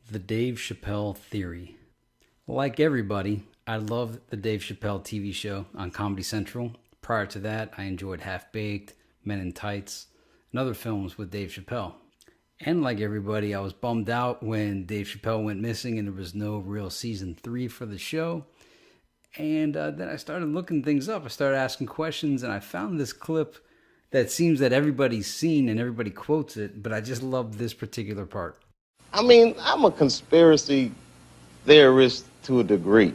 The Dave Chappelle Theory. Like everybody, I loved the Dave Chappelle TV show on Comedy Central. Prior to that, I enjoyed Half Baked, Men in Tights, and other films with Dave Chappelle. And like everybody, I was bummed out when Dave Chappelle went missing and there was no real season 3 for the show. And then I started looking things up. I started asking questions, and I found this clip that seems that everybody's seen and everybody quotes it, but I just love this particular part. I mean, I'm a conspiracy theorist to a degree.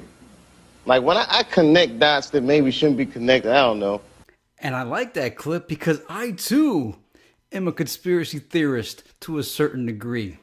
Like, when I connect dots that maybe shouldn't be connected, I don't know. And I like that clip because I, too, am a conspiracy theorist to a certain degree.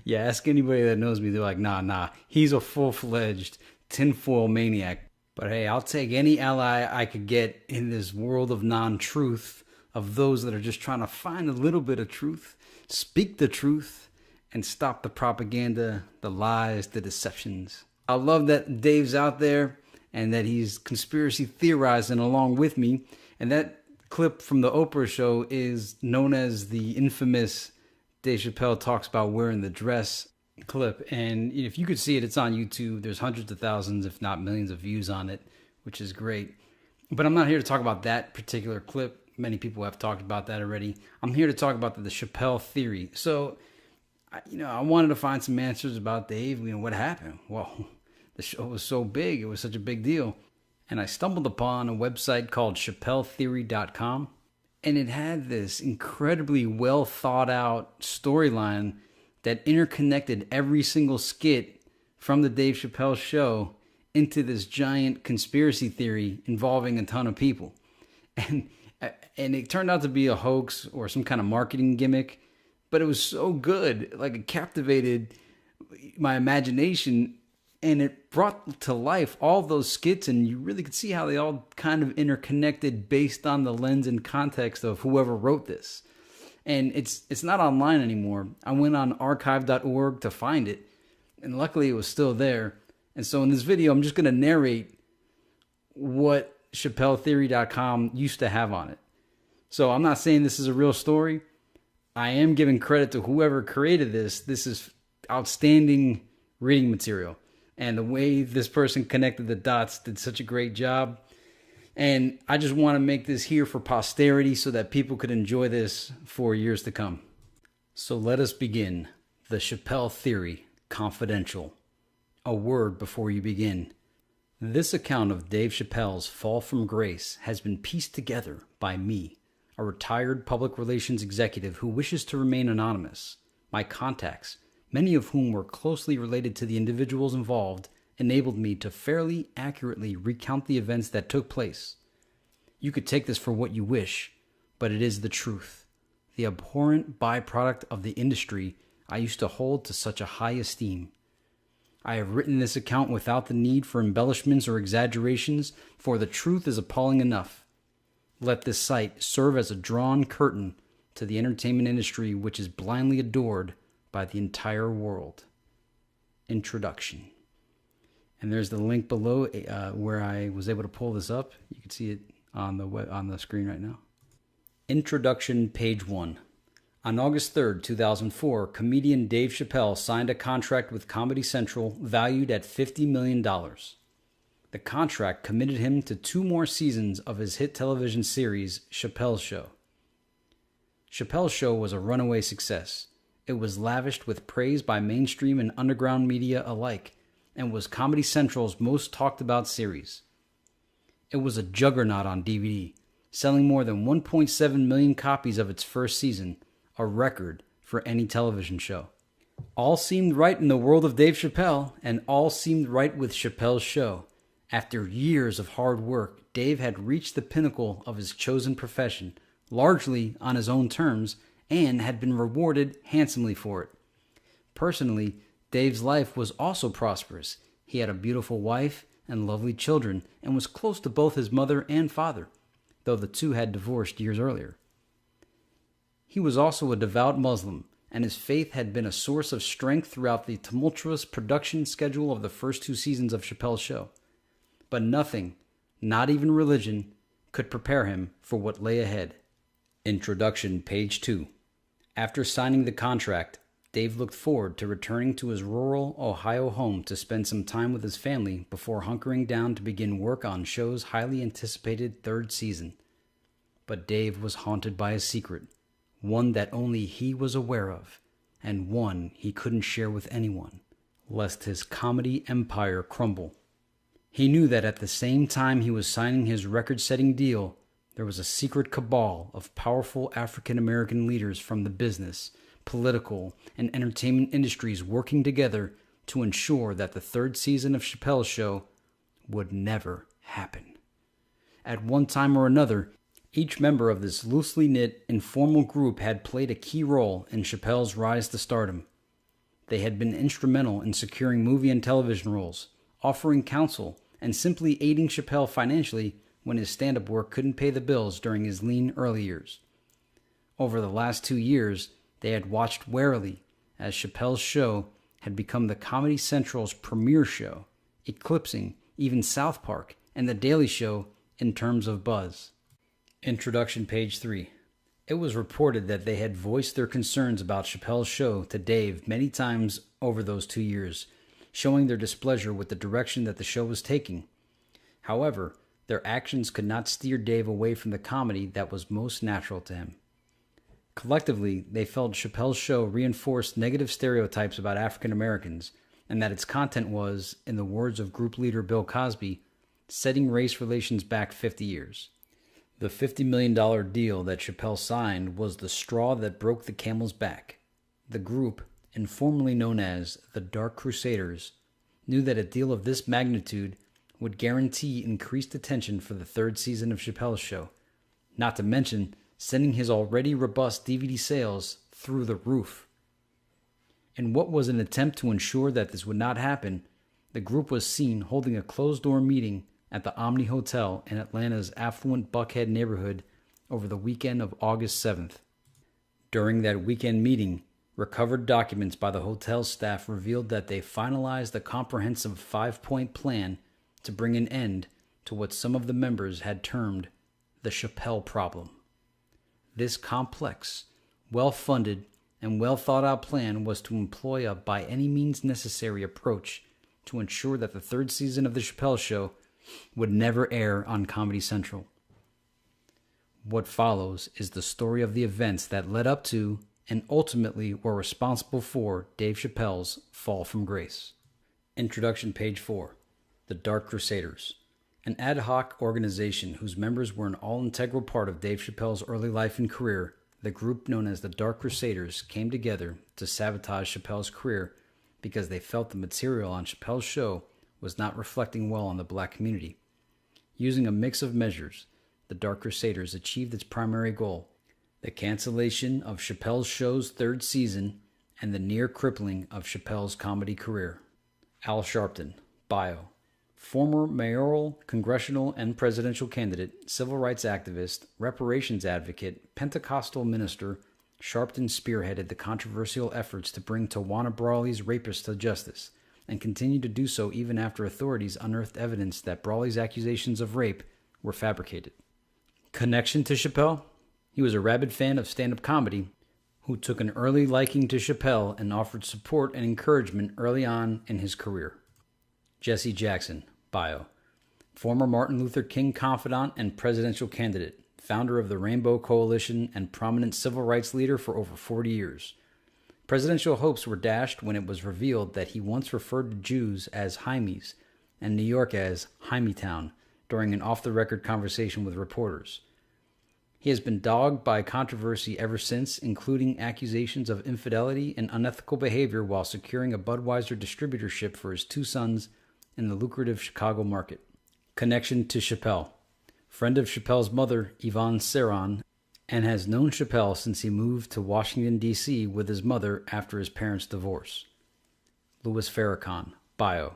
Yeah, ask anybody that knows me. They're like, nah, he's a full-fledged tinfoil maniac. But hey, I'll take any ally I could get in this world of non-truth, of those that are just trying to find a little bit of truth, speak the truth, and stop the propaganda, the lies, the deceptions. I love that Dave's out there and that he's conspiracy theorizing along with me. And that clip from the Oprah show is known as the infamous Dave Chappelle talks about wearing the dress clip. And if you could see it, it's on YouTube. There's hundreds of thousands, if not millions of views on it, which is great. But I'm not here to talk about that particular clip. Many people have talked about that already. I'm here to talk about the Chappelle theory. So, I wanted to find some answers about Dave. What happened? Well, the show was so big. It was such a big deal. And I stumbled upon a website called ChappelleTheory.com. And it had this incredibly well thought out storyline that interconnected every single skit from the Dave Chappelle show into this giant conspiracy theory involving a ton of people. And it turned out to be a hoax or some kind of marketing gimmick, but it was so good. Like, it captivated my imagination, and it brought to life all those skits, and you really could see how they all kind of interconnected based on the lens and context of whoever wrote this. And it's not online anymore. I went on archive.org to find it, and luckily it was still there. And so in this video, I'm just going to narrate what ChappelleTheory.com used to have on it. So I'm not saying this is a real story. I am giving credit to whoever created this. This is outstanding reading material. And the way this person connected the dots did such a great job. And I just want to make this here for posterity so that people could enjoy this for years to come. So let us begin. The Chappelle Theory, confidential. A word before you begin. This account of Dave Chappelle's fall from grace has been pieced together by me, a retired public relations executive who wishes to remain anonymous. My contacts, many of whom were closely related to the individuals involved, enabled me to fairly accurately recount the events that took place. You could take this for what you wish, but it is the truth, the abhorrent byproduct of the industry I used to hold to such a high esteem. I have written this account without the need for embellishments or exaggerations, for the truth is appalling enough. Let this site serve as a drawn curtain to the entertainment industry which is blindly adored by the entire world. Introduction. And there's the link below where I was able to pull this up. You can see it on the screen right now. Introduction, page 1. On August 3rd, 2004, comedian Dave Chappelle signed a contract with Comedy Central valued at $50 million. The contract committed him to 2 more seasons of his hit television series, Chappelle's Show. Chappelle's Show was a runaway success. It was lavished with praise by mainstream and underground media alike, and was Comedy Central's most talked about series. It was a juggernaut on DVD, selling more than 1.7 million copies of its first season, a record for any television show. All seemed right in the world of Dave Chappelle, and all seemed right with Chappelle's Show. After years of hard work, Dave had reached the pinnacle of his chosen profession, largely on his own terms, and had been rewarded handsomely for it. Personally, Dave's life was also prosperous. He had a beautiful wife and lovely children, and was close to both his mother and father, though the two had divorced years earlier. He was also a devout Muslim, and his faith had been a source of strength throughout the tumultuous production schedule of the first 2 seasons of Chappelle's Show. But nothing, not even religion, could prepare him for what lay ahead. Introduction, page 2. After signing the contract, Dave looked forward to returning to his rural Ohio home to spend some time with his family before hunkering down to begin work on show's highly anticipated third season. But Dave was haunted by a secret, one that only he was aware of, and one he couldn't share with anyone, lest his comedy empire crumble. He knew that at the same time he was signing his record-setting deal, there was a secret cabal of powerful African-American leaders from the business, political, and entertainment industries working together to ensure that the third season of Chappelle's Show would never happen. At one time or another, each member of this loosely knit, informal group had played a key role in Chappelle's rise to stardom. They had been instrumental in securing movie and television roles, offering counsel, and simply aiding Chappelle financially when his stand-up work couldn't pay the bills during his lean early years. Over the last 2 years, they had watched warily as Chappelle's Show had become the Comedy Central's premier show, eclipsing even South Park and The Daily Show in terms of buzz. Introduction, page 3. It was reported that they had voiced their concerns about Chappelle's Show to Dave many times over those 2 years, showing their displeasure with the direction that the show was taking. However, their actions could not steer Dave away from the comedy that was most natural to him. Collectively, they felt Chappelle's Show reinforced negative stereotypes about African Americans, and that its content was, in the words of group leader Bill Cosby, setting race relations back 50 years. The $50 million deal that Chappelle signed was the straw that broke the camel's back. The group, informally known as the Dark Crusaders, knew that a deal of this magnitude would guarantee increased attention for the third season of Chappelle's Show, not to mention sending his already robust DVD sales through the roof. In what was an attempt to ensure that this would not happen, the group was seen holding a closed-door meeting at the Omni Hotel in Atlanta's affluent Buckhead neighborhood over the weekend of August 7th. During that weekend meeting, recovered documents by the hotel staff revealed that they finalized a comprehensive 5-point plan to bring an end to what some of the members had termed the Chappelle problem. This complex, well-funded, and well-thought-out plan was to employ a by-any-means-necessary approach to ensure that the third season of The Chappelle Show would never air on Comedy Central. What follows is the story of the events that led up to and ultimately were responsible for Dave Chappelle's fall from grace. Introduction, page 4. The Dark Crusaders. An ad hoc organization whose members were an all-integral part of Dave Chappelle's early life and career, the group known as the Dark Crusaders came together to sabotage Chappelle's career because they felt the material on Chappelle's show was not reflecting well on the black community. Using a mix of measures, the Dark Crusaders achieved its primary goal, the cancellation of Chappelle's show's third season and the near crippling of Chappelle's comedy career. Al Sharpton, bio. Former mayoral, congressional, and presidential candidate, civil rights activist, reparations advocate, Pentecostal minister, Sharpton spearheaded the controversial efforts to bring Tawana Brawley's rapist to justice, and continued to do so even after authorities unearthed evidence that Brawley's accusations of rape were fabricated. Connection to Chappelle? He was a rabid fan of stand-up comedy who took an early liking to Chappelle and offered support and encouragement early on in his career. Jesse Jackson, bio. Former Martin Luther King confidant and presidential candidate, founder of the Rainbow Coalition and prominent civil rights leader for over 40 years. Presidential hopes were dashed when it was revealed that he once referred to Jews as Hymies and New York as Hymietown during an off-the-record conversation with reporters. He has been dogged by controversy ever since, including accusations of infidelity and unethical behavior while securing a Budweiser distributorship for his two sons in the lucrative Chicago market. Connection to Chappelle. Friend of Chappelle's mother, Yvonne Serron, and has known Chappelle since he moved to Washington, D.C. with his mother after his parents' divorce. Louis Farrakhan, bio.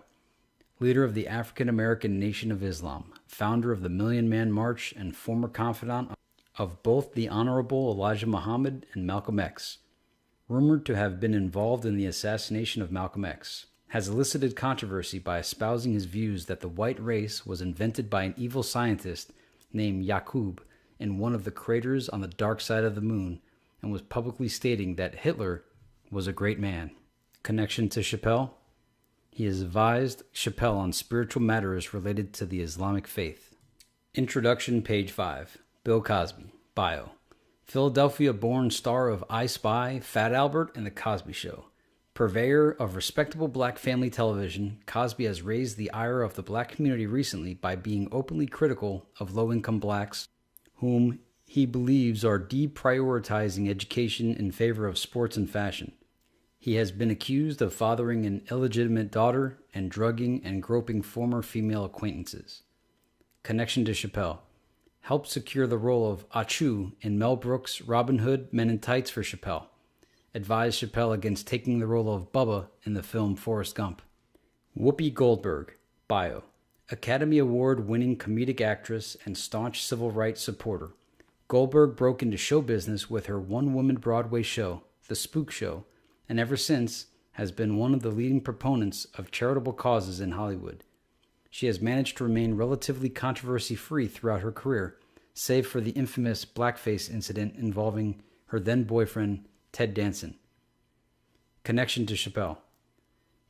Leader of the African American Nation of Islam, founder of the Million Man March, and former confidant of both the Honorable Elijah Muhammad and Malcolm X. Rumored to have been involved in the assassination of Malcolm X, has elicited controversy by espousing his views that the white race was invented by an evil scientist named Yaqub in one of the craters on the dark side of the moon, and was publicly stating that Hitler was a great man. Connection to Chappelle. He has advised Chappelle on spiritual matters related to the Islamic faith. Introduction, page 5. Bill Cosby. Bio. Philadelphia-born star of I Spy, Fat Albert, and The Cosby Show. Purveyor of respectable black family television, Cosby has raised the ire of the black community recently by being openly critical of low-income blacks, whom he believes are deprioritizing education in favor of sports and fashion. He has been accused of fathering an illegitimate daughter and drugging and groping former female acquaintances. Connection to Chappelle. Helped secure the role of Achu in Mel Brooks' Robin Hood Men in Tights for Chappelle. Advised Chappelle against taking the role of Bubba in the film Forrest Gump. Whoopi Goldberg. Bio. Academy Award-winning comedic actress and staunch civil rights supporter. Goldberg broke into show business with her one-woman Broadway show, The Spook Show, and ever since has been one of the leading proponents of charitable causes in Hollywood. She has managed to remain relatively controversy-free throughout her career, save for the infamous blackface incident involving her then-boyfriend, Ted Danson. Connection to Chappelle.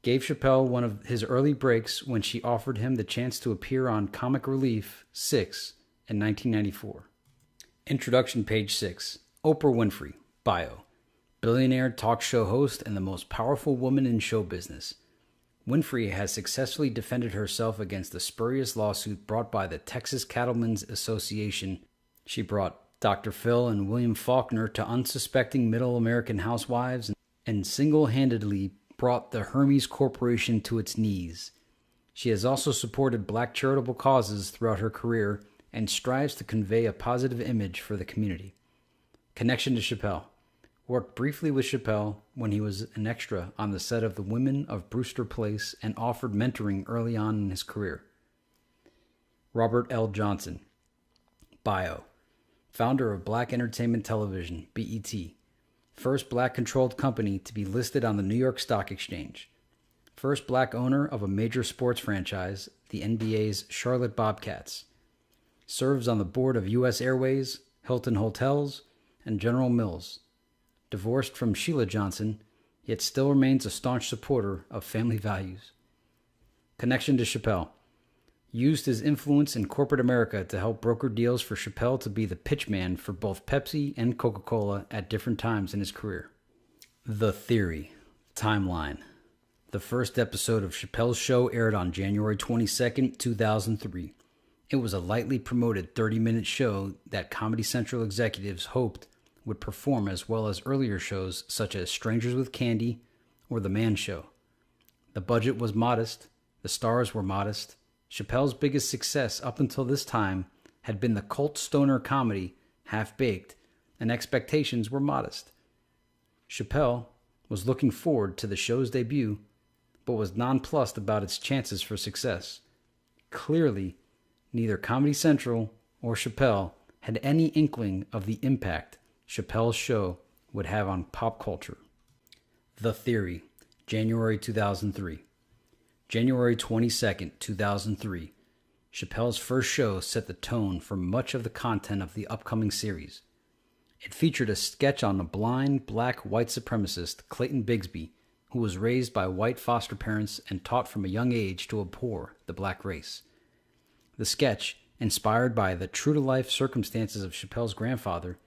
Gave Chappelle one of his early breaks when she offered him the chance to appear on Comic Relief 6 in 1994. Introduction, page 6. Oprah Winfrey. Bio. Billionaire talk show host and the most powerful woman in show business. Winfrey has successfully defended herself against the spurious lawsuit brought by the Texas Cattlemen's Association. She brought Dr. Phil and William Faulkner to unsuspecting middle American housewives and single-handedly brought the Hermes Corporation to its knees. She has also supported black charitable causes throughout her career and strives to convey a positive image for the community. Connection to Chappelle. Worked briefly with Chappelle when he was an extra on the set of The Women of Brewster Place and offered mentoring early on in his career. Robert L. Johnson. Bio. Founder of Black Entertainment Television, BET. First black-controlled company to be listed on the New York Stock Exchange. First black owner of a major sports franchise, the NBA's Charlotte Bobcats. Serves on the board of U.S. Airways, Hilton Hotels, and General Mills. Divorced from Sheila Johnson, yet still remains a staunch supporter of family values. Connection to Chappelle. Used his influence in corporate America to help broker deals for Chappelle to be the pitchman for both Pepsi and Coca-Cola at different times in his career. The Theory. Timeline. The first episode of Chappelle's show aired on January 22, 2003. It was a lightly promoted 30-minute show that Comedy Central executives hoped would perform as well as earlier shows such as Strangers with Candy or The Man Show. The budget was modest, the stars were modest. Chappelle's biggest success up until this time had been the cult stoner comedy Half Baked, and expectations were modest. Chappelle was looking forward to the show's debut, but was nonplussed about its chances for success. Clearly, neither Comedy Central or Chappelle had any inkling of the impact Chappelle's show would have on pop culture. The Theory, January 2003. January 22nd, 2003. Chappelle's first show set the tone for much of the content of the upcoming series. It featured a sketch on a blind black white supremacist, Clayton Bigsby, who was raised by white foster parents and taught from a young age to abhor the black race. The sketch, inspired by the true-to-life circumstances of Chappelle's grandfather,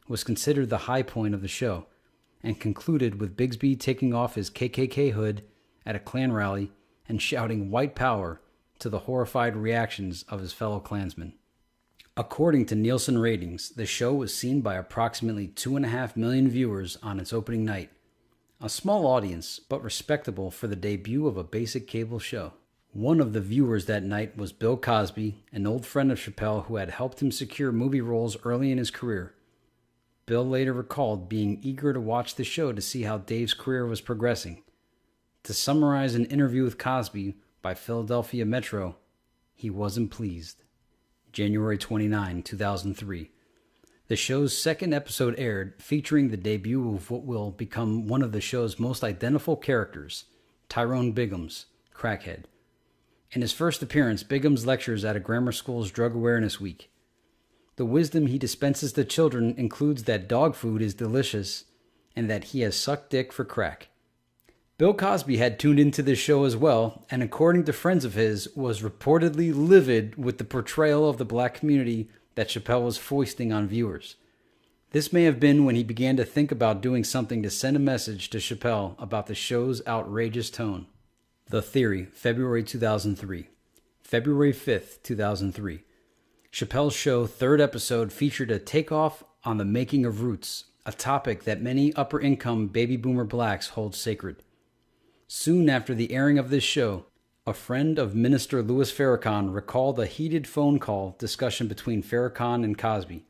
was considered the high point of the show, and concluded with Bigsby taking off his KKK hood at a Klan rally and shouting "White Power" to the horrified reactions of his fellow Klansmen. According to Nielsen ratings, the show was seen by approximately 2.5 million viewers on its opening night. A small audience, but respectable for the debut of a basic cable show. One of the viewers that night was Bill Cosby, an old friend of Chappelle who had helped him secure movie roles early in his career. Bill later recalled being eager to watch the show to see how Dave's career was progressing. To summarize an interview with Cosby by Philadelphia Metro, he wasn't pleased. January 29, 2003. The show's second episode aired, featuring the debut of what will become one of the show's most identifiable characters, Tyrone Biggums, crackhead. In his first appearance, Biggums lectures at a grammar school's Drug Awareness Week. The wisdom he dispenses to children includes that dog food is delicious and that he has sucked dick for crack. Bill Cosby had tuned into this show as well, and according to friends of his, was reportedly livid with the portrayal of the black community that Chappelle was foisting on viewers. This may have been when he began to think about doing something to send a message to Chappelle about the show's outrageous tone. The Theory, February 2003. February 5th, 2003. Chappelle's show third episode featured a takeoff on the making of roots, a topic that many upper-income baby boomer blacks hold sacred. Soon after the airing of this show, a friend of Minister Louis Farrakhan recalled a heated phone call discussion between Farrakhan and Cosby.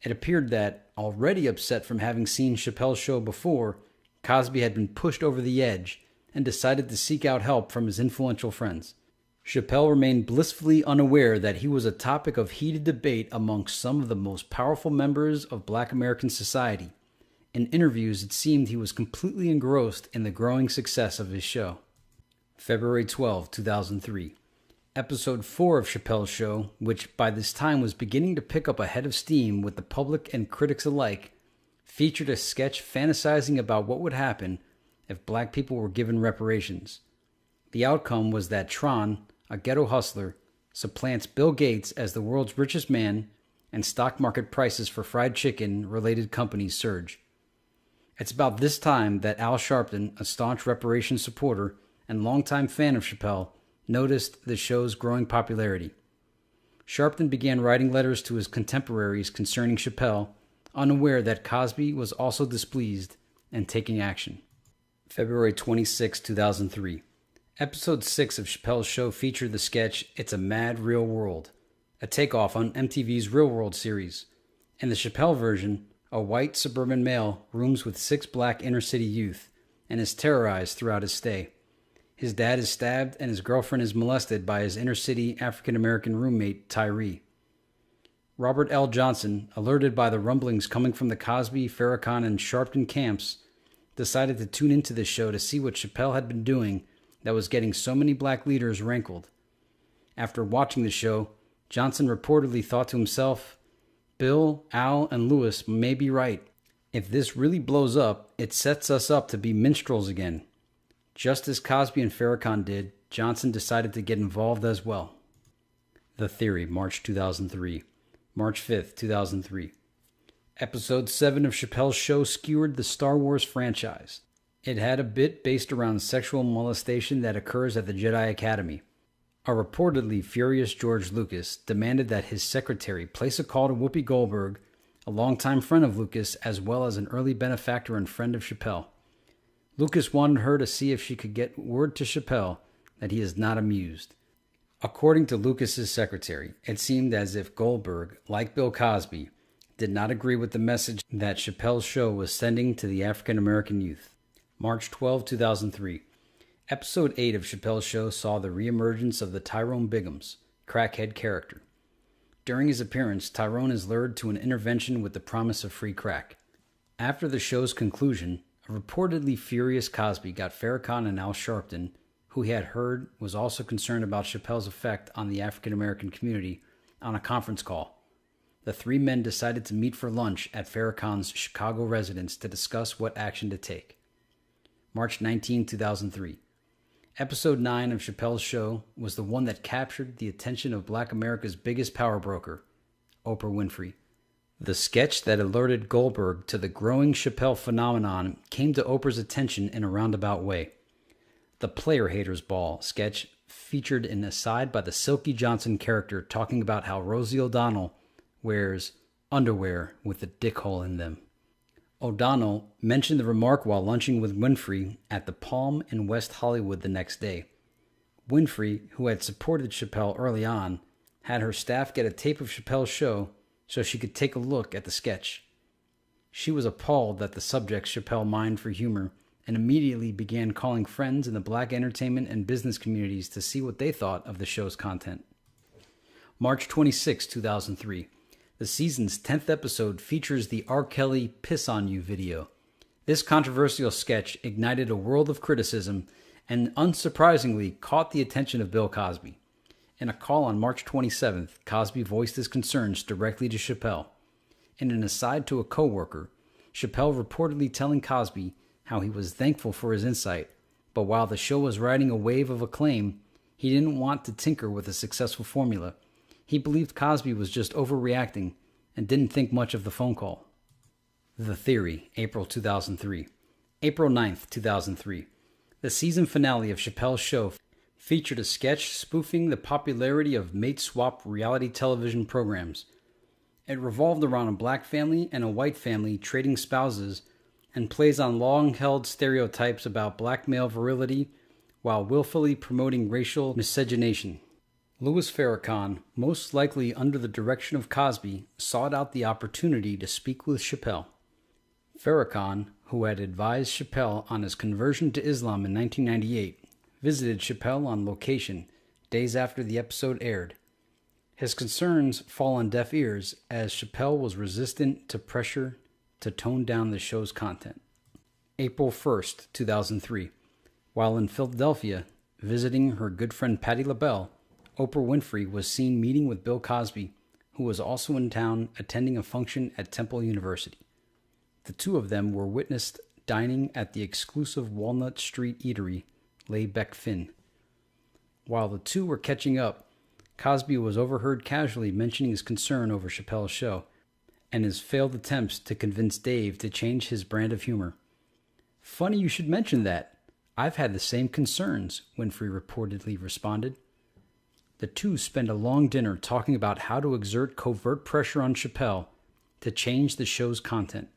It appeared that, already upset from having seen Chappelle's show before, Cosby had been pushed over the edge and decided to seek out help from his influential friends. Chappelle remained blissfully unaware that he was a topic of heated debate amongst some of the most powerful members of Black American society. In interviews, it seemed he was completely engrossed in the growing success of his show. February 12, 2003. Episode 4 of Chappelle's show, which by this time was beginning to pick up a head of steam with the public and critics alike, featured a sketch fantasizing about what would happen if black people were given reparations. The outcome was that Tron, a ghetto hustler, supplants Bill Gates as the world's richest man, and stock market prices for fried chicken-related companies surge. It's about this time that Al Sharpton, a staunch reparations supporter and longtime fan of Chappelle, noticed the show's growing popularity. Sharpton began writing letters to his contemporaries concerning Chappelle, unaware that Cosby was also displeased and taking action. February 26, 2003. Episode 6 of Chappelle's show featured the sketch It's a Mad Real World, a takeoff on MTV's Real World series. In the Chappelle version, a white suburban male rooms with 6 black inner-city youth and is terrorized throughout his stay. His dad is stabbed and his girlfriend is molested by his inner-city African-American roommate, Tyree. Robert L. Johnson, alerted by the rumblings coming from the Cosby, Farrakhan, and Sharpton camps, decided to tune into the show to see what Chappelle had been doing that was getting so many black leaders rankled. After watching the show, Johnson reportedly thought to himself, Bill, Al, and Louis may be right. If this really blows up, it sets us up to be minstrels again. Just as Cosby and Farrakhan did, Johnson decided to get involved as well. The Theory, March 2003. March 5th, 2003. Episode 7 of Chappelle's show skewered the Star Wars franchise. It had a bit based around sexual molestation that occurs at the Jedi Academy. A reportedly furious George Lucas demanded that his secretary place a call to Whoopi Goldberg, a longtime friend of Lucas as well as an early benefactor and friend of Chappelle. Lucas wanted her to see if she could get word to Chappelle that he is not amused. According to Lucas's secretary, it seemed as if Goldberg, like Bill Cosby, did not agree with the message that Chappelle's show was sending to the African American youth. March 12, 2003. Episode 8 of Chappelle's show saw the reemergence of the Tyrone Biggums, crackhead character. During his appearance, Tyrone is lured to an intervention with the promise of free crack. After the show's conclusion, a reportedly furious Cosby got Farrakhan and Al Sharpton, who he had heard was also concerned about Chappelle's effect on the African American community, on a conference call. The 3 men decided to meet for lunch at Farrakhan's Chicago residence to discuss what action to take. March 19, 2003. Episode 9 of Chappelle's show was the one that captured the attention of Black America's biggest power broker, Oprah Winfrey. The sketch that alerted Goldberg to the growing Chappelle phenomenon came to Oprah's attention in a roundabout way. The Player Haters Ball sketch featured an aside by the Silky Johnson character talking about how Rosie O'Donnell wears underwear with a dick hole in them. O'Donnell mentioned the remark while lunching with Winfrey at the Palm in West Hollywood the next day. Winfrey, who had supported Chappelle early on, had her staff get a tape of Chappelle's show so she could take a look at the sketch. She was appalled that the subjects Chappelle mined for humor and immediately began calling friends in the black entertainment and business communities to see what they thought of the show's content. March 26, 2003. The season's 10th episode features the R. Kelly Piss on You video. This controversial sketch ignited a world of criticism and, unsurprisingly, caught the attention of Bill Cosby. In a call on March 27th, Cosby voiced his concerns directly to Chappelle. In an aside to a coworker, Chappelle reportedly telling Cosby how he was thankful for his insight, but while the show was riding a wave of acclaim, he didn't want to tinker with a successful formula. He believed Cosby was just overreacting and didn't think much of the phone call. The Theory, April 2003. April 9th, 2003. The season finale of Chappelle's show featured a sketch spoofing the popularity of mate-swap reality television programs. It revolved around a black family and a white family trading spouses and plays on long-held stereotypes about black male virility while willfully promoting racial miscegenation. Louis Farrakhan, most likely under the direction of Cosby, sought out the opportunity to speak with Chappelle. Farrakhan, who had advised Chappelle on his conversion to Islam in 1998, visited Chappelle on location days after the episode aired. His concerns fall on deaf ears as Chappelle was resistant to pressure to tone down the show's content. April 1st, 2003. While in Philadelphia, visiting her good friend Patti LaBelle, Oprah Winfrey was seen meeting with Bill Cosby, who was also in town attending a function at Temple University. The two of them were witnessed dining at the exclusive Walnut Street eatery, Les Bec Fin. While the two were catching up, Cosby was overheard casually mentioning his concern over Chappelle's show and his failed attempts to convince Dave to change his brand of humor. "Funny you should mention that. I've had the same concerns," Winfrey reportedly responded. The two spend a long dinner talking about how to exert covert pressure on Chappelle to change the show's content.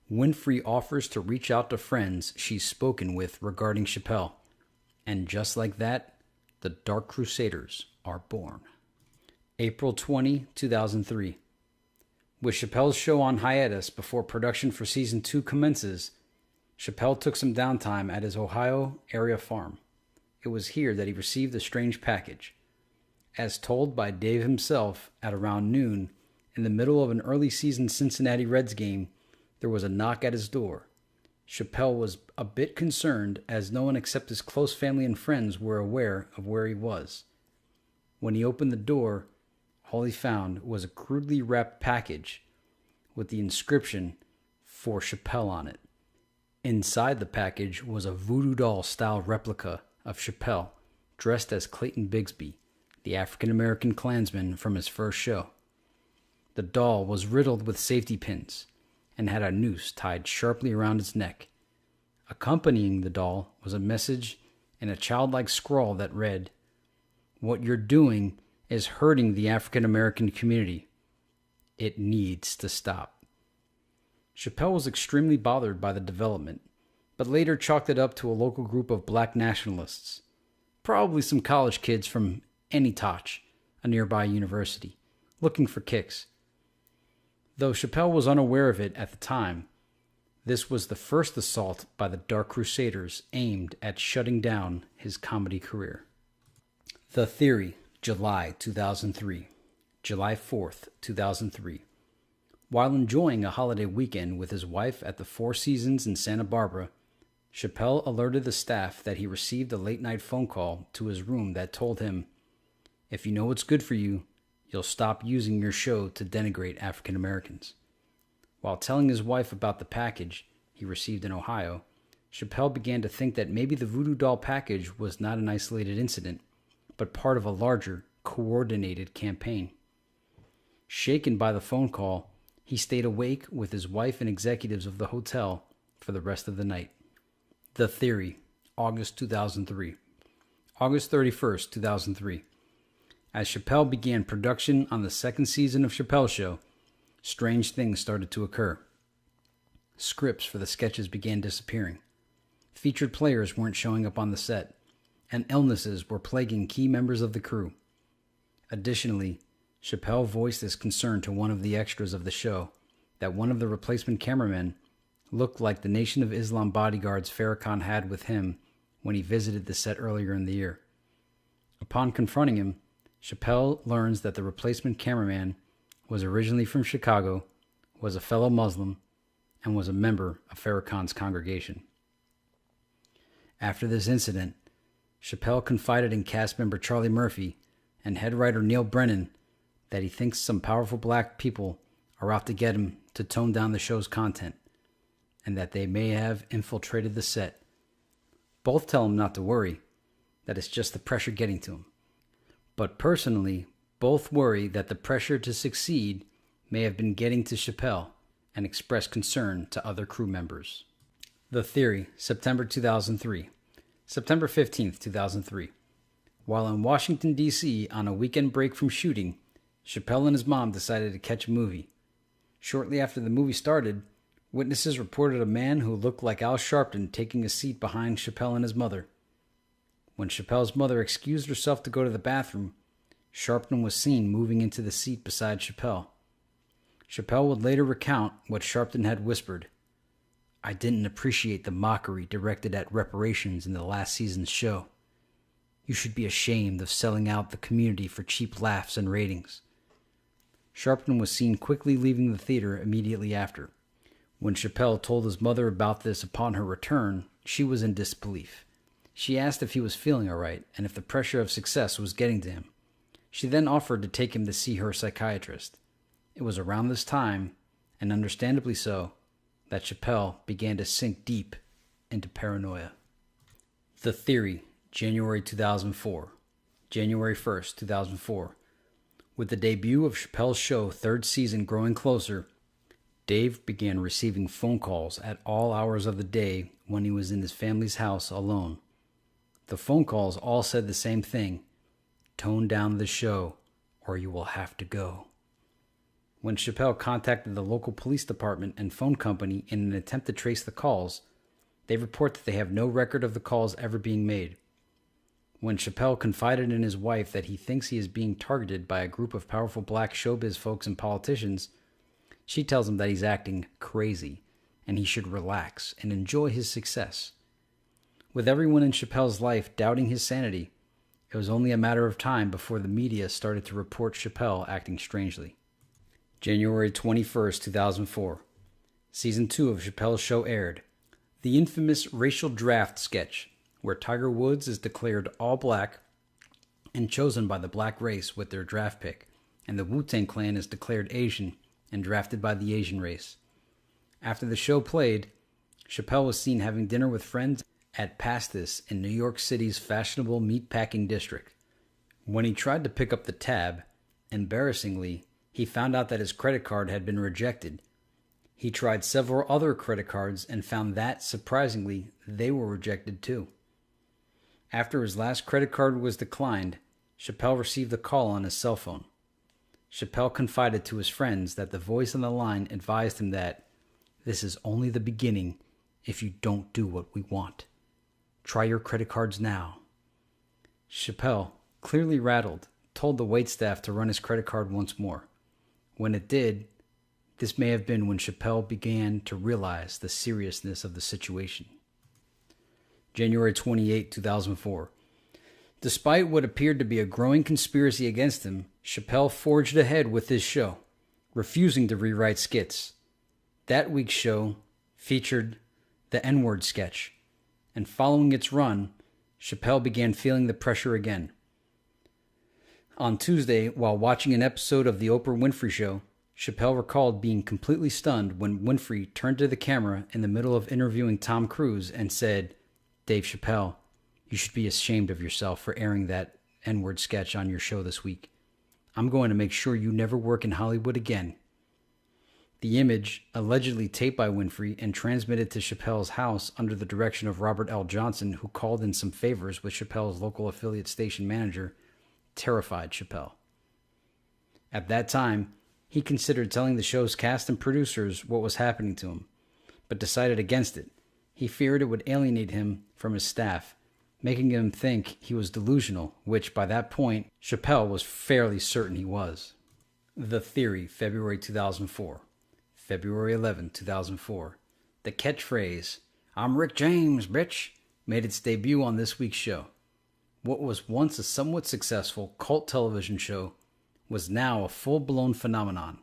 Winfrey offers to reach out to friends she's spoken with regarding Chappelle. And just like that, the Dark Crusaders are born. April 20, 2003. With Chappelle's show on hiatus before production for Season 2 commences, Chappelle took some downtime at his Ohio area farm. It was here that he received a strange package. As told by Dave himself, at around noon, in the middle of an early season Cincinnati Reds game, there was a knock at his door. Chappelle was a bit concerned as no one except his close family and friends were aware of where he was. When he opened the door, all he found was a crudely wrapped package with the inscription "For Chappelle" on it. Inside the package was a voodoo doll-style replica of Chappelle dressed as Clayton Bigsby, the African-American Klansman from his first show. The doll was riddled with safety pins and had a noose tied sharply around its neck. Accompanying the doll was a message in a childlike scrawl that read, "What you're doing is hurting the African-American community. It needs to stop." Chappelle was extremely bothered by the development, but later chalked it up to a local group of black nationalists, probably some college kids from Anytoch, a nearby university, looking for kicks. Though Chappelle was unaware of it at the time, this was the first assault by the Dark Crusaders aimed at shutting down his comedy career. The Theory, July 2003. July 4th, 2003. While enjoying a holiday weekend with his wife at the Four Seasons in Santa Barbara, Chappelle alerted the staff that he received a late-night phone call to his room that told him, "If you know what's good for you, you'll stop using your show to denigrate African Americans." While telling his wife about the package he received in Ohio, Chappelle began to think that maybe the voodoo doll package was not an isolated incident, but part of a larger, coordinated campaign. Shaken by the phone call, he stayed awake with his wife and executives of the hotel for the rest of the night. The Theory, August 2003. August 31st, 2003. As Chappelle began production on the second season of Chappelle's Show, strange things started to occur. Scripts for the sketches began disappearing. Featured players weren't showing up on the set, and illnesses were plaguing key members of the crew. Additionally, Chappelle voiced his concern to one of the extras of the show that one of the replacement cameramen looked like the Nation of Islam bodyguards Farrakhan had with him when he visited the set earlier in the year. Upon confronting him, Chappelle learns that the replacement cameraman was originally from Chicago, was a fellow Muslim, and was a member of Farrakhan's congregation. After this incident, Chappelle confided in cast member Charlie Murphy and head writer Neil Brennan that he thinks some powerful black people are out to get him to tone down the show's content. and that they may have infiltrated the set. Both tell him not to worry, that it's just the pressure getting to him. But personally, both worry that the pressure to succeed may have been getting to Chappelle and express concern to other crew members. The Theory, September 2003. September 15th, 2003. While in Washington, D.C. on a weekend break from shooting, Chappelle and his mom decided to catch a movie. Shortly after the movie started, witnesses reported a man who looked like Al Sharpton taking a seat behind Chappelle and his mother. When Chappelle's mother excused herself to go to the bathroom, Sharpton was seen moving into the seat beside Chappelle. Chappelle would later recount what Sharpton had whispered. "I didn't appreciate the mockery directed at reparations in the last season's show. You should be ashamed of selling out the community for cheap laughs and ratings." Sharpton was seen quickly leaving the theater immediately after. When Chappelle told his mother about this upon her return, she was in disbelief. She asked if he was feeling all right and if the pressure of success was getting to him. She then offered to take him to see her psychiatrist. It was around this time, and understandably so, that Chappelle began to sink deep into paranoia. The Theory, January 2004. January 1st, 2004. With the debut of Chappelle's show third season growing closer, Dave began receiving phone calls at all hours of the day when he was in his family's house alone. The phone calls all said the same thing: tone down the show or you will have to go. When Chappelle contacted the local police department and phone company in an attempt to trace the calls, they report that they have no record of the calls ever being made. When Chappelle confided in his wife that he thinks he is being targeted by a group of powerful black showbiz folks and politicians, she tells him that he's acting crazy and he should relax and enjoy his success. With everyone in Chappelle's life doubting his sanity, it was only a matter of time before the media started to report Chappelle acting strangely. January 21st, 2004. Season 2 of Chappelle's show aired. The infamous racial draft sketch, where Tiger Woods is declared all black and chosen by the black race with their draft pick, and the Wu-Tang Clan is declared Asian and drafted by the Asian race. After the show played, Chappelle was seen having dinner with friends at Pastis in New York City's fashionable meatpacking district. When he tried to pick up the tab, embarrassingly, he found out that his credit card had been rejected. He tried several other credit cards and found that, surprisingly, they were rejected too. After his last credit card was declined, Chappelle received a call on his cell phone. Chappelle confided to his friends that the voice on the line advised him that, "This is only the beginning if you don't do what we want. Try your credit cards now." Chappelle, clearly rattled, told the waitstaff to run his credit card once more. When it did, this may have been when Chappelle began to realize the seriousness of the situation. January 28, 2004. Despite what appeared to be a growing conspiracy against him, Chappelle forged ahead with his show, refusing to rewrite skits. That week's show featured the N-word sketch, and following its run, Chappelle began feeling the pressure again. On Tuesday, while watching an episode of The Oprah Winfrey Show, Chappelle recalled being completely stunned when Winfrey turned to the camera in the middle of interviewing Tom Cruise and said, "Dave Chappelle, you should be ashamed of yourself for airing that N-word sketch on your show this week. I'm going to make sure you never work in Hollywood again." The image, allegedly taped by Winfrey and transmitted to Chappelle's house under the direction of Robert L. Johnson, who called in some favors with Chappelle's local affiliate station manager, terrified Chappelle. At that time, he considered telling the show's cast and producers what was happening to him, but decided against it. He feared it would alienate him from his staff, making him think he was delusional, which by that point, Chappelle was fairly certain he was. The Theory, February 2004. February 11, 2004. The catchphrase, "I'm Rick James, bitch," made its debut on this week's show. What was once a somewhat successful cult television show was now a full-blown phenomenon.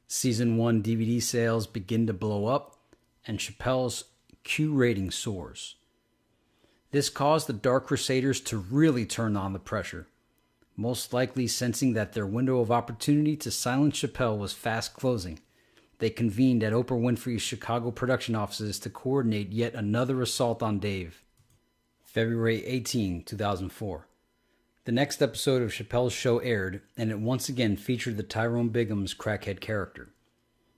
Season 1 DVD sales begin to blow up, and Chappelle's Q rating soars. This caused the Dark Crusaders to really turn on the pressure, most likely sensing that their window of opportunity to silence Chappelle was fast closing. they convened at Oprah Winfrey's Chicago production offices to coordinate yet another assault on Dave. February 18, 2004. The next episode of Chappelle's show aired, and it once again featured the Tyrone Bigham's crackhead character.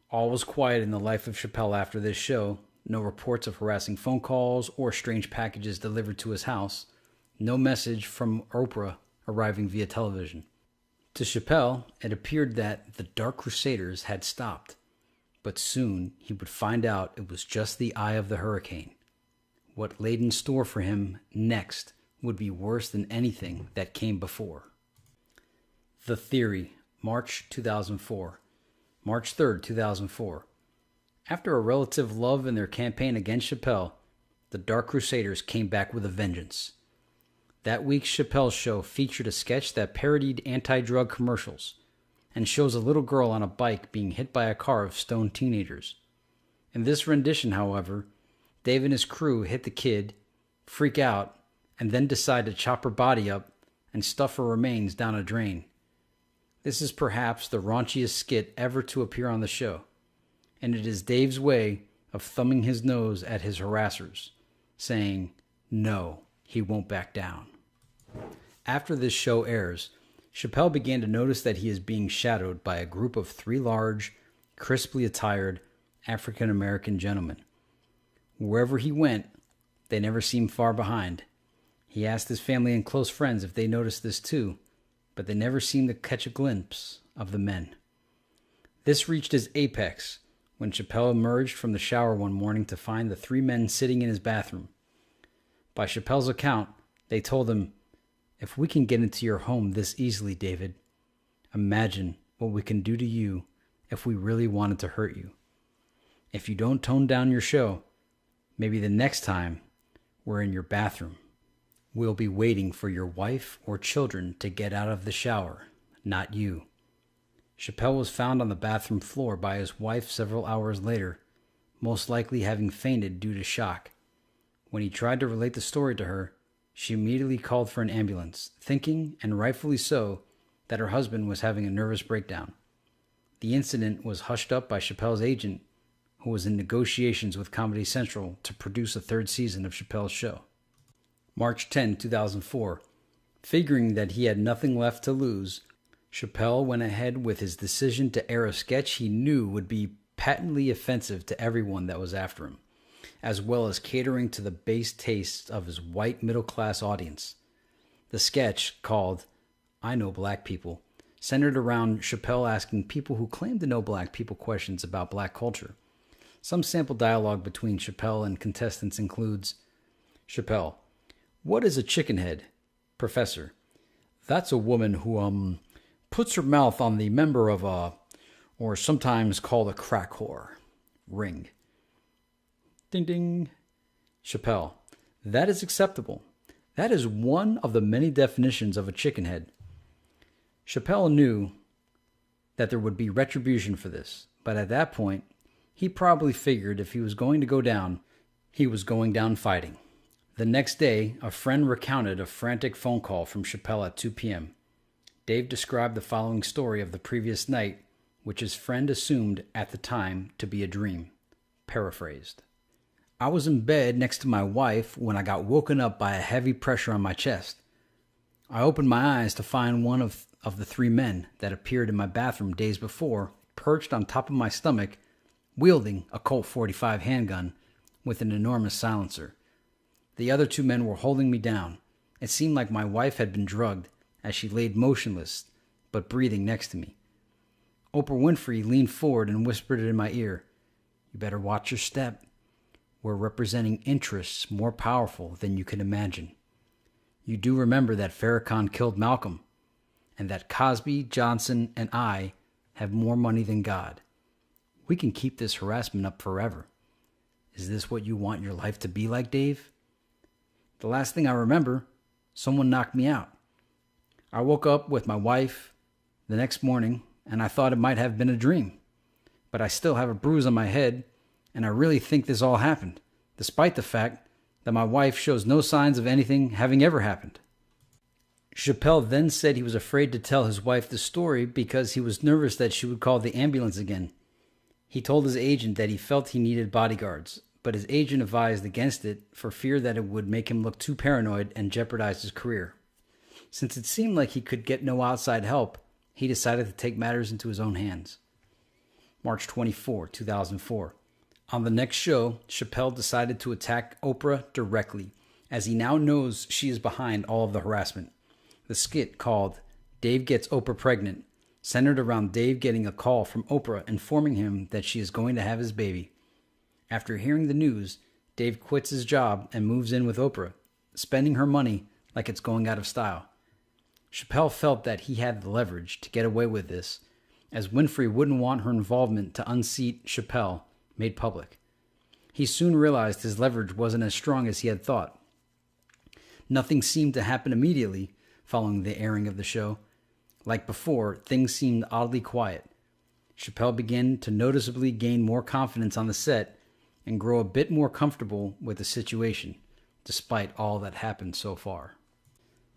All was quiet in the life of Chappelle after this show. No reports of harassing phone calls or strange packages delivered to his house. No message from Oprah arriving via television. To Chappelle, it appeared that the Dark Crusaders had stopped. But soon he would find out it was just the eye of the hurricane. What laid in store for him next would be worse than anything that came before. The Theory, March 2004. March 3rd, 2004. After a relative lull in their campaign against Chappelle, the Dark Crusaders came back with a vengeance. That week's Chappelle show featured a sketch that parodied anti-drug commercials and shows a little girl on a bike being hit by a car of stoned teenagers. In this rendition, however, Dave and his crew hit the kid, freak out, and then decide to chop her body up and stuff her remains down a drain. This is perhaps the raunchiest skit ever to appear on the show, and it is Dave's way of thumbing his nose at his harassers, saying, no, he won't back down. After this show airs, Chappelle began to notice that he is being shadowed by a group of 3 large, crisply attired African-American gentlemen. Wherever he went, they never seemed far behind. He asked his family and close friends if they noticed this too, but they never seemed to catch a glimpse of the men. This reached its apex when Chappelle emerged from the shower one morning to find the 3 men sitting in his bathroom. By Chappelle's account, they told him, "If we can get into your home this easily, David, imagine what we can do to you if we really wanted to hurt you. If you don't tone down your show, maybe the next time we're in your bathroom, we'll be waiting for your wife or children to get out of the shower, not you." Chappelle was found on the bathroom floor by his wife several hours later, most likely having fainted due to shock. When he tried to relate the story to her, she immediately called for an ambulance, thinking, and rightfully so, that her husband was having a nervous breakdown. The incident was hushed up by Chappelle's agent, who was in negotiations with Comedy Central to produce a 3rd season of Chappelle's show. March 10, 2004. Figuring that he had nothing left to lose, Chappelle went ahead with his decision to air a sketch he knew would be patently offensive to everyone that was after him, as well as catering to the base tastes of his white middle-class audience. The sketch, called I Know Black People, centered around Chappelle asking people who claimed to know black people questions about black culture. Some sample dialogue between Chappelle and contestants includes, Chappelle: "What is a chicken head?" Professor: "That's a woman who, puts her mouth on the member of or sometimes called a crack whore. Ring." Ding ding. Chappelle: "That is acceptable. That is one of the many definitions of a chicken head." Chappelle knew that there would be retribution for this, but at that point, he probably figured if he was going to go down, he was going down fighting. The next day, a friend recounted a frantic phone call from Chappelle at 2 p.m. Dave described the following story of the previous night, which his friend assumed at the time to be a dream. Paraphrased: "I was in bed next to my wife when I got woken up by a heavy pressure on my chest. I opened my eyes to find one of the 3 men that appeared in my bathroom days before, perched on top of my stomach, wielding a Colt 45 handgun with an enormous silencer. The other 2 men were holding me down. It seemed like my wife had been drugged, as she laid motionless, but breathing next to me. Oprah Winfrey leaned forward and whispered in my ear, 'You better watch your step. We're representing interests more powerful than you can imagine. You do remember that Farrakhan killed Malcolm, and that Cosby, Johnson, and I have more money than God. We can keep this harassment up forever. Is this what you want your life to be like, Dave?' The last thing I remember, someone knocked me out. I woke up with my wife the next morning, and I thought it might have been a dream. But I still have a bruise on my head, and I really think this all happened, despite the fact that my wife shows no signs of anything having ever happened." Chappelle then said he was afraid to tell his wife the story because he was nervous that she would call the ambulance again. He told his agent that he felt he needed bodyguards, but his agent advised against it for fear that it would make him look too paranoid and jeopardize his career. Since it seemed like he could get no outside help, he decided to take matters into his own hands. March 24, 2004. On the next show, Chappelle decided to attack Oprah directly, as he now knows she is behind all of the harassment. The skit, called Dave Gets Oprah Pregnant, centered around Dave getting a call from Oprah informing him that she is going to have his baby. After hearing the news, Dave quits his job and moves in with Oprah, spending her money like it's going out of style. Chappelle felt that he had the leverage to get away with this, as Winfrey wouldn't want her involvement to unseat Chappelle made public. He soon realized his leverage wasn't as strong as he had thought. Nothing seemed to happen immediately following the airing of the show. Like before, things seemed oddly quiet. Chappelle began to noticeably gain more confidence on the set and grow a bit more comfortable with the situation, despite all that happened so far.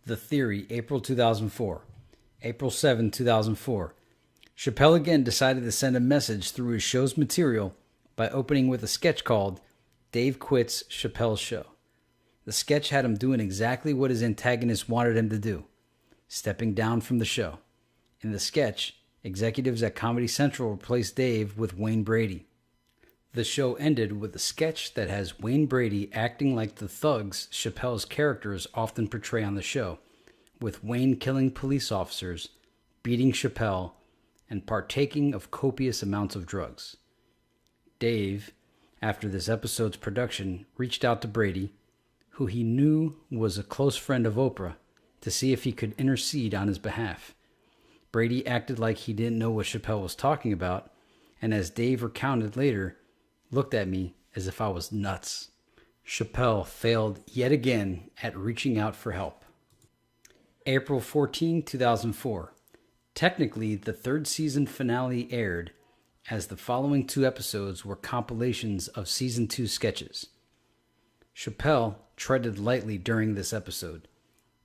The Theory, April 2004. April 7, 2004. Chappelle again decided to send a message through his show's material by opening with a sketch called Dave Quits Chappelle's Show. The sketch had him doing exactly what his antagonist wanted him to do, stepping down from the show. In the sketch, executives at Comedy Central replaced Dave with Wayne Brady. The show ended with a sketch that has Wayne Brady acting like the thugs Chappelle's characters often portray on the show, with Wayne killing police officers, beating Chappelle, and partaking of copious amounts of drugs. Dave, after this episode's production, reached out to Brady, who he knew was a close friend of Oprah, to see if he could intercede on his behalf. Brady acted like he didn't know what Chappelle was talking about, and as Dave recounted later, looked at me as if I was nuts. Chappelle failed yet again at reaching out for help. April 14, 2004. Technically, the third season finale aired, as the following two episodes were compilations of season 2 sketches. Chappelle treaded lightly during this episode.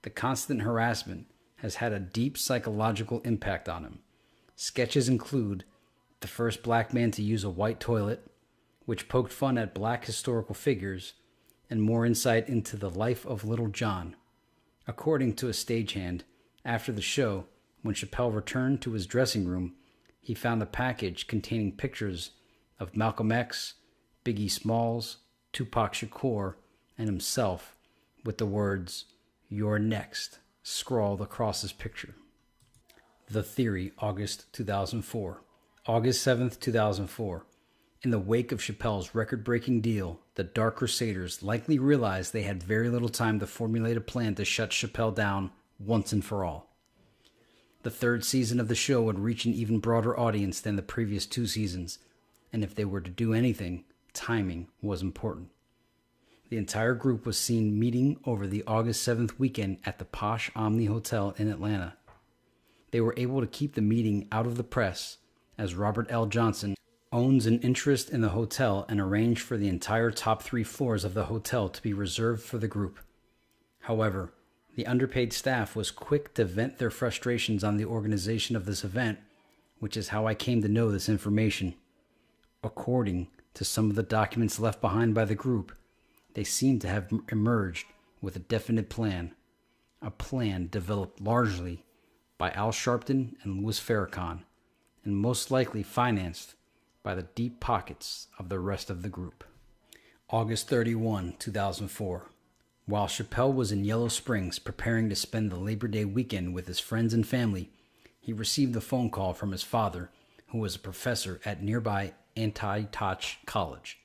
The constant harassment has had a deep psychological impact on him. Sketches include the first black man to use a white toilet, which poked fun at black historical figures, and more insight into the life of Little John. According to a stagehand, after the show, when Chappelle returned to his dressing room, he found a package containing pictures of Malcolm X, Biggie Smalls, Tupac Shakur, and himself, with the words, "You're next," scrawled across his picture. The Theory, August 2004. August 7th, 2004. In the wake of Chappelle's record-breaking deal, the Dark Crusaders likely realized they had very little time to formulate a plan to shut Chappelle down once and for all. The third season of the show would reach an even broader audience than the previous 2 seasons, and if they were to do anything, timing was important. The entire group was seen meeting over the August 7th weekend at the posh Omni Hotel in Atlanta. They were able to keep the meeting out of the press, as Robert L. Johnson owns an interest in the hotel and arranged for the entire top 3 floors of the hotel to be reserved for the group. However, the underpaid staff was quick to vent their frustrations on the organization of this event, which is how I came to know this information. According to some of the documents left behind by the group, they seem to have emerged with a definite plan, a plan developed largely by Al Sharpton and Louis Farrakhan, and most likely financed by the deep pockets of the rest of the group. August 31, 2004. While Chappelle was in Yellow Springs preparing to spend the Labor Day weekend with his friends and family, he received a phone call from his father, who was a professor at nearby Anti-Touch College.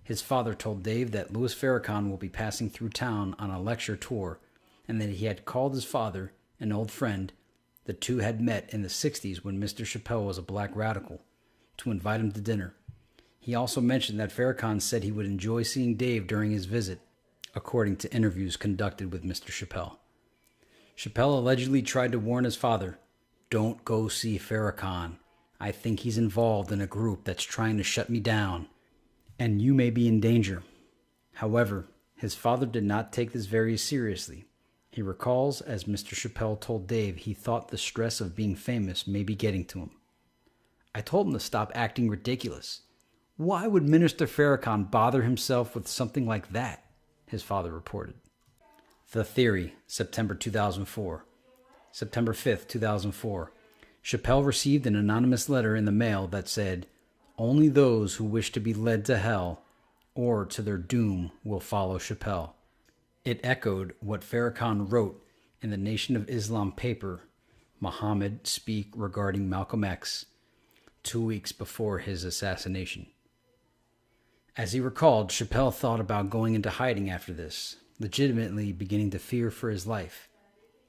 His father told Dave that Louis Farrakhan will be passing through town on a lecture tour, and that he had called his father, an old friend. The two had met in the 60s when Mr. Chappelle was a black radical, to invite him to dinner. He also mentioned that Farrakhan said he would enjoy seeing Dave during his visit, according to interviews conducted with Mr. Chappelle. Chappelle allegedly tried to warn his father, "Don't go see Farrakhan. I think he's involved in a group that's trying to shut me down, and you may be in danger." However, his father did not take this very seriously. He recalls, as Mr. Chappelle told Dave, he thought the stress of being famous may be getting to him. I told him to stop acting ridiculous. Why would Minister Farrakhan bother himself with something like that? His father reported. The Theory, September 2004. September 5th, 2004. Chappelle received an anonymous letter in the mail that said, "Only those who wish to be led to hell or to their doom will follow Chappelle." It echoed what Farrakhan wrote in the Nation of Islam paper, Muhammad Speak Regarding Malcolm X, 2 weeks before his assassination. As he recalled, Chappelle thought about going into hiding after this, legitimately beginning to fear for his life.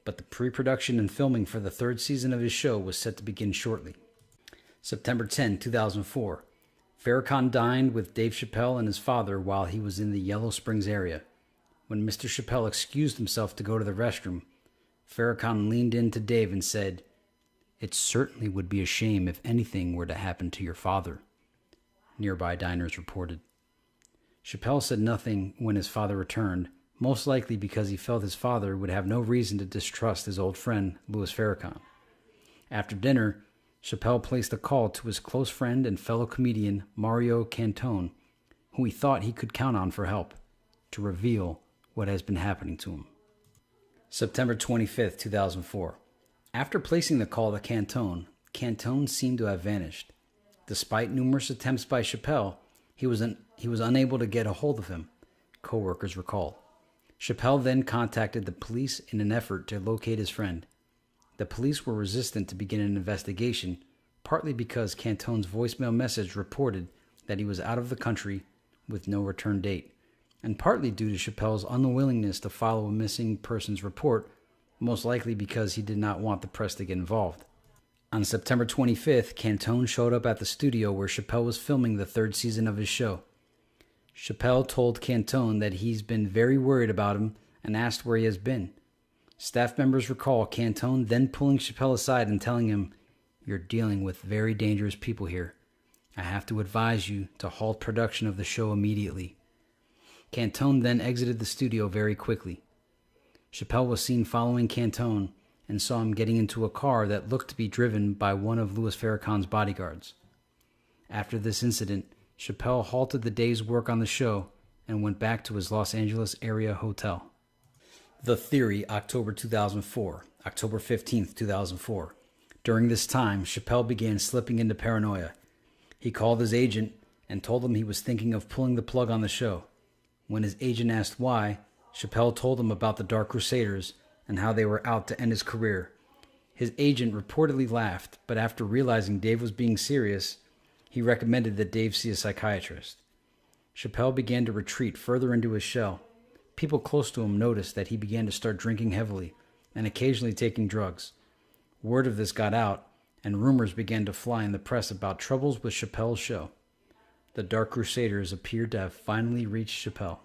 But the pre-production and filming for the third season of his show was set to begin shortly. September 10, 2004. Farrakhan dined with Dave Chappelle and his father while he was in the Yellow Springs area. When Mr. Chappelle excused himself to go to the restroom, Farrakhan leaned in to Dave and said, "It certainly would be a shame if anything were to happen to your father," nearby diners reported. Chappelle said nothing when his father returned, most likely because he felt his father would have no reason to distrust his old friend, Louis Farrakhan. After dinner, Chappelle placed a call to his close friend and fellow comedian Mario Cantone, who he thought he could count on for help, to reveal what has been happening to him. September 25th, 2004. After placing the call to Cantone, Cantone seemed to have vanished. Despite numerous attempts by Chappelle, he was unable to get a hold of him, co-workers recalled. Chappelle then contacted the police in an effort to locate his friend. The police were resistant to begin an investigation, partly because Cantone's voicemail message reported that he was out of the country with no return date, and partly due to Chappelle's unwillingness to follow a missing persons report, most likely because he did not want the press to get involved. On September 25th, Cantone showed up at the studio where Chappelle was filming the third season of his show. Chappelle told Cantone that he's been very worried about him and asked where he has been. Staff members recall Cantone then pulling Chappelle aside and telling him, "You're dealing with very dangerous people here. I have to advise you to halt production of the show immediately." Cantone then exited the studio very quickly. Chappelle was seen following Cantone and saw him getting into a car that looked to be driven by one of Louis Farrakhan's bodyguards. After this incident, Chappelle halted the day's work on the show and went back to his Los Angeles area hotel. The Theory, October 2004, October 15th, 2004. During this time, Chappelle began slipping into paranoia. He called his agent and told him he was thinking of pulling the plug on the show. When his agent asked why, Chappelle told him about the Dark Crusaders and how they were out to end his career. His agent reportedly laughed, but after realizing Dave was being serious, he recommended that Dave see a psychiatrist. Chappelle began to retreat further into his shell. People close to him noticed that he began to start drinking heavily and occasionally taking drugs. Word of this got out, and rumors began to fly in the press about troubles with Chappelle's show. The Dark Crusaders appeared to have finally reached Chappelle.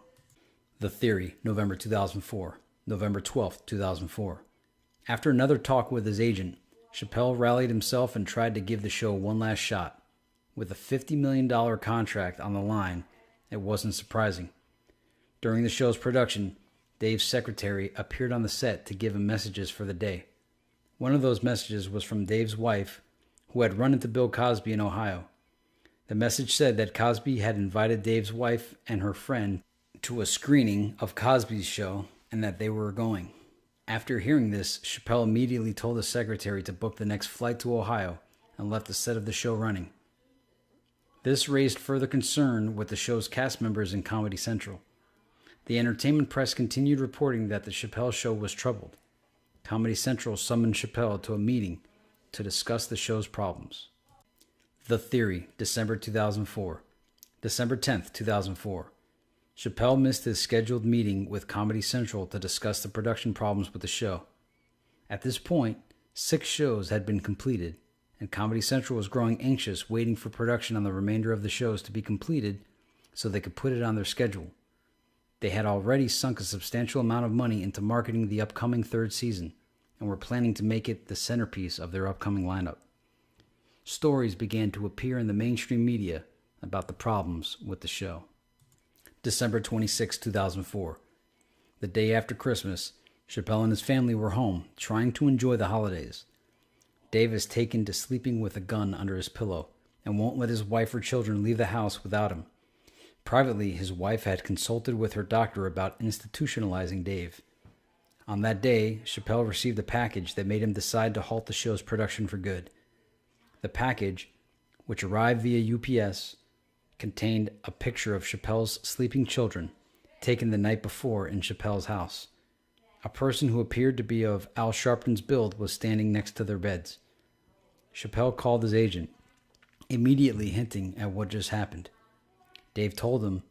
The Theory, November 2004, November 12th, 2004. After another talk with his agent, Chappelle rallied himself and tried to give the show one last shot. With a $50 million contract on the line, it wasn't surprising. During the show's production, Dave's secretary appeared on the set to give him messages for the day. One of those messages was from Dave's wife, who had run into Bill Cosby in Ohio. The message said that Cosby had invited Dave's wife and her friend to a screening of Cosby's show and that they were going. After hearing this, Chappelle immediately told his secretary to book the next flight to Ohio and left the set of the show running. This raised further concern with the show's cast members in Comedy Central. The entertainment press continued reporting that the Chappelle show was troubled. Comedy Central summoned Chappelle to a meeting to discuss the show's problems. The Theory, December 2004. December 10th, 2004. Chappelle missed his scheduled meeting with Comedy Central to discuss the production problems with the show. At this point, 6 shows had been completed, and Comedy Central was growing anxious, waiting for production on the remainder of the shows to be completed so they could put it on their schedule. They had already sunk a substantial amount of money into marketing the upcoming third season and were planning to make it the centerpiece of their upcoming lineup. Stories began to appear in the mainstream media about the problems with the show. December 26, 2004. The day after Christmas, Chappelle and his family were home, trying to enjoy the holidays. Dave is taken to sleeping with a gun under his pillow and won't let his wife or children leave the house without him. Privately, his wife had consulted with her doctor about institutionalizing Dave. On that day, Chappelle received a package that made him decide to halt the show's production for good. The package, which arrived via UPS, contained a picture of Chappelle's sleeping children taken the night before in Chappelle's house. A person who appeared to be of Al Sharpton's build was standing next to their beds. Chappelle called his agent, immediately hinting at what just happened. Dave told him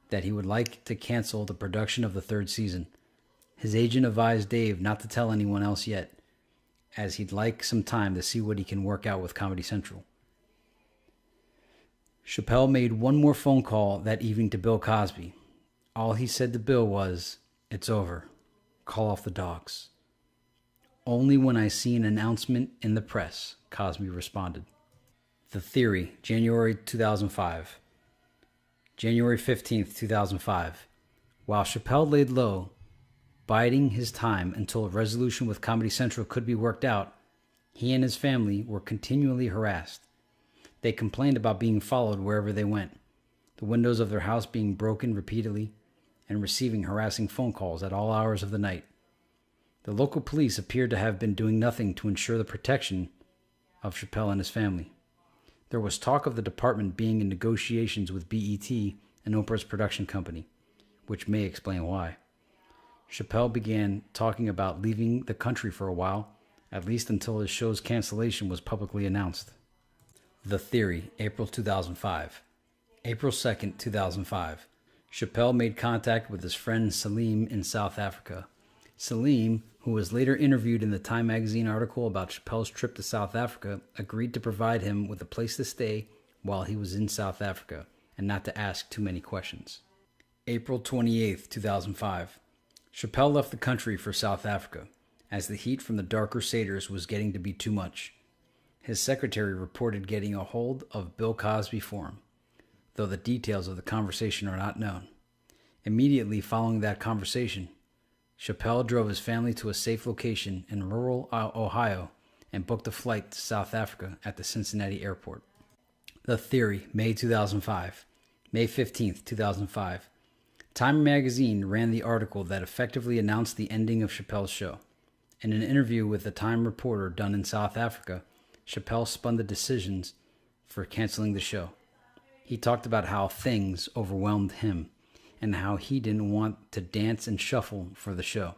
that he would like to cancel the production of the third season. His agent advised Dave not to tell anyone else yet, as he'd like some time to see what he can work out with Comedy Central. Chappelle made one more phone call that evening to Bill Cosby. All he said to Bill was, "It's over. Call off the dogs." "Only when I see an announcement in the press," Cosby responded. The Theory, January 2005. January 15th, 2005. While Chappelle laid low, biding his time until a resolution with Comedy Central could be worked out, he and his family were continually harassed. They complained about being followed wherever they went, the windows of their house being broken repeatedly, and receiving harassing phone calls at all hours of the night. The local police appeared to have been doing nothing to ensure the protection of Chappelle and his family. There was talk of the department being in negotiations with BET and Oprah's production company, which may explain why. Chappelle began talking about leaving the country for a while, at least until his show's cancellation was publicly announced. The Theory, April 2005. April 2nd, 2005. Chappelle made contact with his friend Salim in South Africa. Salim, who was later interviewed in the Time magazine article about Chappelle's trip to South Africa, agreed to provide him with a place to stay while he was in South Africa and not to ask too many questions. April 28th, 2005. Chappelle left the country for South Africa, as the heat from the Dark Crusaders was getting to be too much. His secretary reported getting a hold of Bill Cosby for him, though the details of the conversation are not known. Immediately following that conversation, Chappelle drove his family to a safe location in rural Ohio and booked a flight to South Africa at the Cincinnati airport. The Theory, May 2005. May 15th, 2005. Time magazine ran the article that effectively announced the ending of Chappelle's show. In an interview with a Time reporter done in South Africa, Chappelle spun the decisions for canceling the show. He talked about how things overwhelmed him and how he didn't want to dance and shuffle for the show.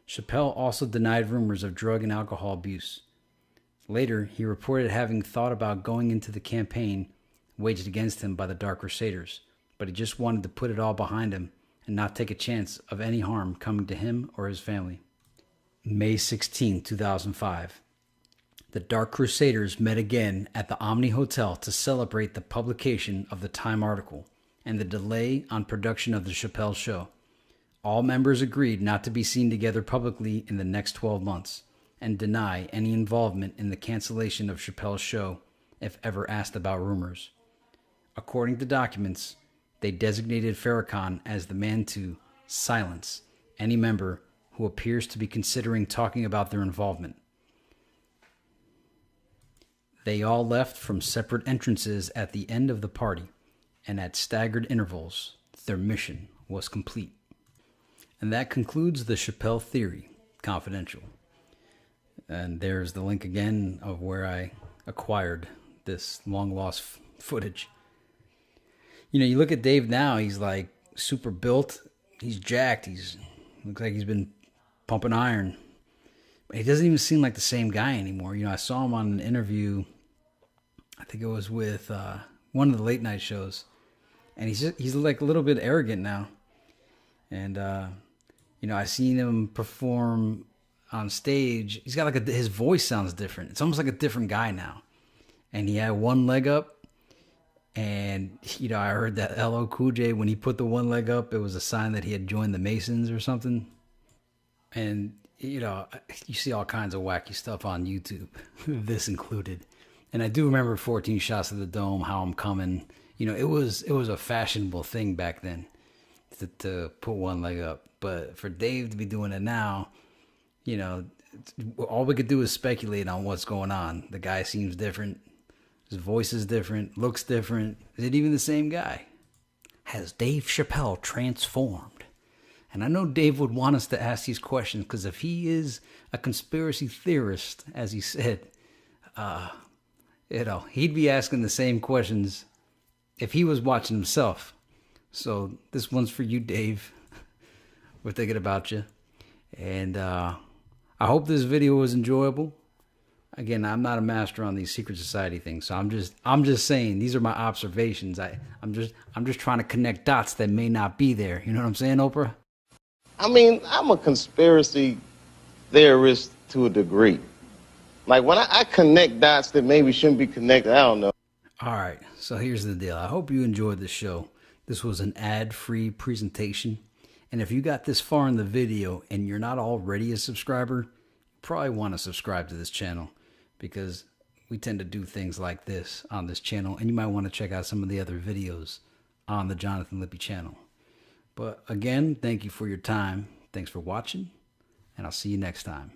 Chappelle also denied rumors of drug and alcohol abuse. Later, he reported having thought about going into the campaign waged against him by the Dark Crusaders, but he just wanted to put it all behind him and not take a chance of any harm coming to him or his family. May 16, 2005. The Dark Crusaders met again at the Omni Hotel to celebrate the publication of the Time article and the delay on production of the Chappelle show. All members agreed not to be seen together publicly in the next 12 months and deny any involvement in the cancellation of Chappelle's show if ever asked about rumors. According to documents, they designated Farrakhan as the man to silence any member who appears to be considering talking about their involvement. They all left from separate entrances at the end of the party, and at staggered intervals, their mission was complete. And that concludes the Chappelle Theory, Confidential. And there's the link again of where I acquired this long-lost footage. You know, you look at Dave now, he's like super built, he's jacked, looks like he's been pumping iron. But he doesn't even seem like the same guy anymore. You know, I saw him on an interview, I think it was with one of the late night shows, and he's like a little bit arrogant now. And you know, I seen him perform on stage. He's got like his voice sounds different. It's almost like a different guy now. And he had one leg up, and you know, I heard that LL Cool J, when he put the one leg up, it was a sign that he had joined the Masons or something. And you know, you see all kinds of wacky stuff on YouTube, this included. And I do remember 14 Shots to the Dome, How I'm Coming. You know, it was a fashionable thing back then to put one leg up. But for Dave to be doing it now, you know, all we could do is speculate on what's going on. The guy seems different. His voice is different, looks different. Is it even the same guy? Has Dave Chappelle transformed? And I know Dave would want us to ask these questions because if he is a conspiracy theorist, as he said, he'd be asking the same questions if he was watching himself. So this one's for you, Dave. We're thinking about you. And I hope this video was enjoyable. Again, I'm not a master on these secret society things, so I'm just saying these are my observations. I'm just trying to connect dots that may not be there. You know what I'm saying, Oprah? I mean, I'm a conspiracy theorist to a degree. Like when I connect dots that maybe shouldn't be connected, I don't know. All right, so here's the deal. I hope you enjoyed the show. This was an ad-free presentation, and if you got this far in the video and you're not already a subscriber, you probably want to subscribe to this channel, because we tend to do things like this on this channel, and you might want to check out some of the other videos on the Jonathan Lippy channel. But again, thank you for your time. Thanks for watching, and I'll see you next time.